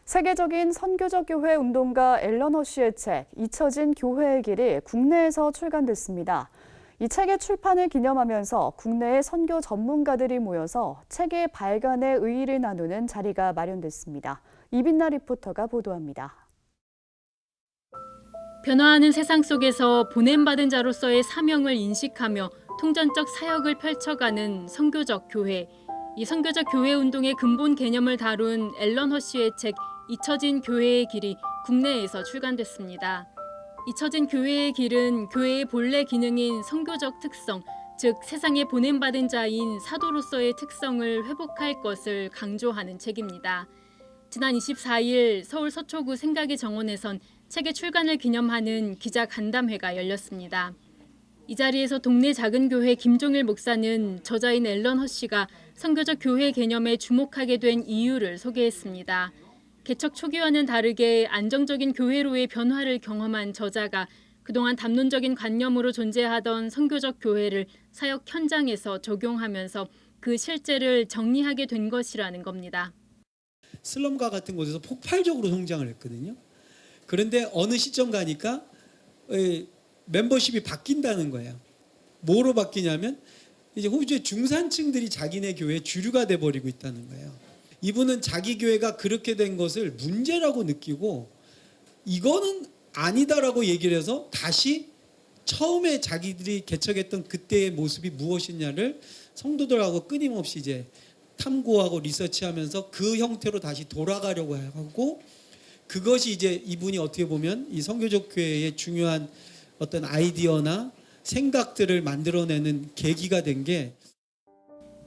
세계적인 선교적 교회 운동가 앨런 허쉬의 책 잊혀진 교회의 길이 국내에서 출간됐습니다. 이 책의 출판을 기념하면서 국내의 선교 전문가들이 모여서 책의 발간에 의의를 나누는 자리가 마련됐습니다. 이빈나 리포터가 보도합니다. 변화하는 세상 속에서 보냄받은 자로서의 사명을 인식하며 통전적 사역을 펼쳐가는 선교적 교회. 이 선교적 교회 운동의 근본 개념을 다룬 앨런 허쉬의 책 잊혀진 교회의 길이 국내에서 출간됐습니다. 잊혀진 교회의 길은 교회의 본래 기능인 선교적 특성, 즉 세상에 보냄받은 자인 사도로서의 특성을 회복할 것을 강조하는 책입니다. 지난 24일 서울 서초구 생각의 정원에선 책의 출간을 기념하는 기자 간담회가 열렸습니다. 이 자리에서 동네 작은 교회 김종일 목사는 저자인 앨런 허쉬가 선교적 교회 개념에 주목하게 된 이유를 소개했습니다. 개척 초기와는 다르게 안정적인 교회로의 변화를 경험한 저자가 그동안 담론적인 관념으로 존재하던 선교적 교회를 사역 현장에서 적용하면서 그 실제를 정리하게 된 것이라는 겁니다. 슬럼과 같은 곳에서 폭발적으로 성장을 했거든요. 그런데 어느 시점 가니까 멤버십이 바뀐다는 거예요. 뭐로 바뀌냐면 이제 호주의 중산층들이 자기네 교회 주류가 돼버리고 있다는 거예요. 이분은 자기 교회가 그렇게 된 것을 문제라고 느끼고 이거는 아니다라고 얘기를 해서 다시 처음에 자기들이 개척했던 그때의 모습이 무엇이냐를 성도들하고 끊임없이 이제 탐구하고 리서치하면서 그 형태로 다시 돌아가려고 하고, 그것이 이제 이분이 어떻게 보면 이 선교적 교회의 중요한 어떤 아이디어나 생각들을 만들어내는 계기가 된 게,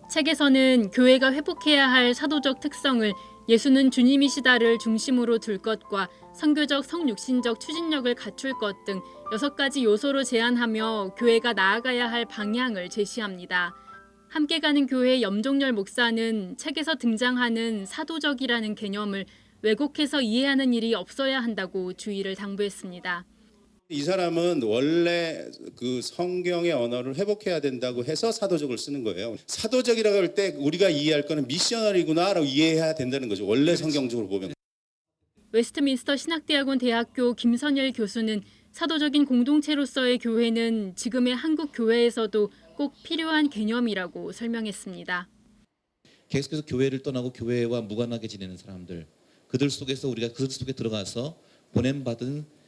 책에서는 교회가 회복해야 할 사도적 특성을 예수는 주님이시다를 중심으로 둘 것과 선교적 성육신적 추진력을 갖출 것 등 6가지 요소로 제안하며 교회가 나아가야 할 방향을 제시합니다. 함께 가는 교회 염종열 목사는 책에서 등장하는 사도적이라는 개념을 왜곡해서 이해하는 일이 없어야 한다고 주의를 당부했습니다. 이 사람은 원래 그 성경의 언어를 회복해야 된다고 해서 사도적을 쓰는 거예요. 사도적이라고 할 때 우리가 이해할 거는 미셔너리구나라고 이해해야 된다는 거죠. 원래 성경적으로 보면. 웨스트민스터 신학대학원 대학교 김선열 교수는 사도적인 공동체로서의 교회는 지금의 한국 교회에서도 꼭 필요한 개념이라고 설명했습니다. 계속해서 교회를 떠나고 교회와 무관하게 지내는 사람들, 그들 속에서 우리가 그들 속에 들어가서 보냄받은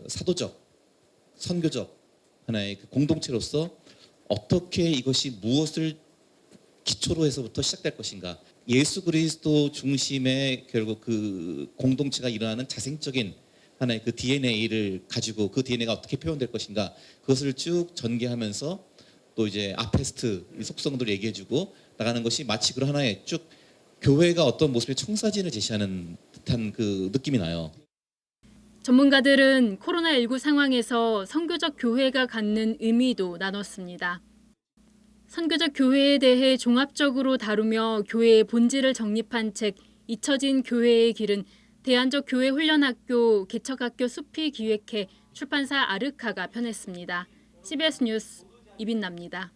사도적, 선교적 하나의 그 공동체로서 어떻게 이것이 무엇을 기초로 해서부터 시작될 것인가. 예수 그리스도 중심의 결국 그 공동체가 일어나는 자생적인 하나의 그 DNA를 가지고 그 DNA가 어떻게 표현될 것인가. 그것을 쭉 전개하면서 또 이제 아페스트 속성들을 얘기해주고 나가는 것이 마치 그런 하나의 쭉 교회가 어떤 모습의 청사진을 제시하는 듯한 그 느낌이 나요. 전문가들은 코로나19 상황에서 선교적 교회가 갖는 의미도 나눴습니다. 선교적 교회에 대해 종합적으로 다루며 교회의 본질을 정립한 책 잊혀진 교회의 길은 대안적 교회 훈련학교 개척학교 숲이 기획해 출판사 아르카가 펴냈습니다. CBS 뉴스 이빈나입니다.